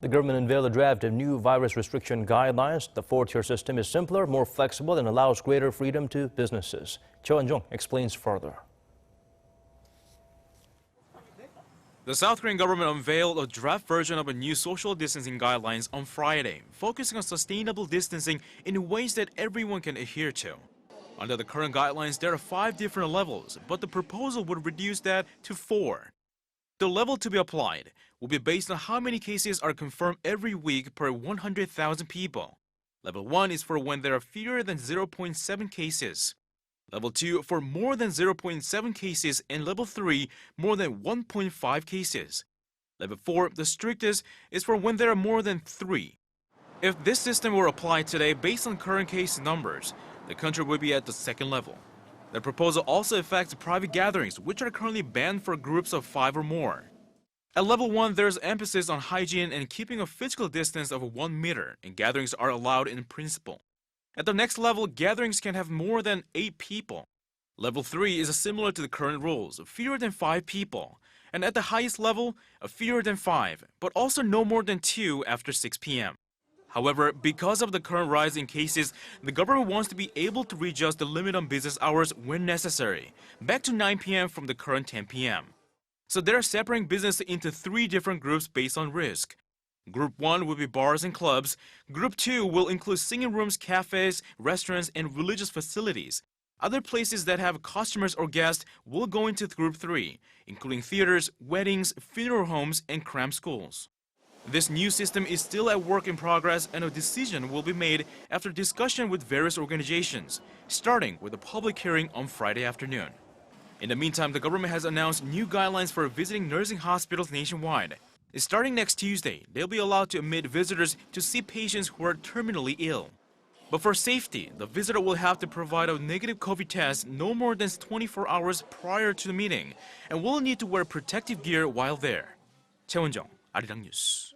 The government unveiled a draft of new virus restriction guidelines. The four-tier system is simpler, more flexible, and allows greater freedom to businesses. Choi Won explains further. The South Korean government unveiled a draft version of a new social distancing guidelines on Friday, focusing on sustainable distancing in ways that everyone can adhere to. Under the current guidelines, there are 5 different levels, but the proposal would reduce that to 4. The level to be applied will be based on how many cases are confirmed every week per 100,000 people. Level 1 is for when there are fewer than 0.7 cases. Level 2 for more than 0.7 cases, and Level 3 more than 1.5 cases. Level 4, the strictest, is for when there are more than 3. If this system were applied today based on current case numbers, the country would be at the second level. The proposal also affects private gatherings, which are currently banned for groups of 5 or more. At Level 1, there's emphasis on hygiene and keeping a physical distance of 1 meter, and gatherings are allowed in principle. At the next level, gatherings can have more than 8 people. Level 3 is similar to the current rules, fewer than 5 people. And at the highest level, fewer than 5, but also no more than 2 after 6 p.m. However, because of the current rise in cases, the government wants to be able to readjust the limit on business hours when necessary, back to 9 p.m. from the current 10 p.m. So they're separating business into 3 different groups based on risk. Group 1 will be bars and clubs. Group 2 will include singing rooms, cafes, restaurants, and religious facilities. Other places that have customers or guests will go into Group 3, including theaters, weddings, funeral homes, and cram schools. This new system is still a work in progress, and a decision will be made after discussion with various organizations, starting with a public hearing on Friday afternoon. In the meantime, the government has announced new guidelines for visiting nursing hospitals nationwide. Starting next Tuesday, they'll be allowed to admit visitors to see patients who are terminally ill. But for safety, the visitor will have to provide a negative COVID test no more than 24 hours prior to the meeting and will need to wear protective gear while there. Choi Won, Arirang News.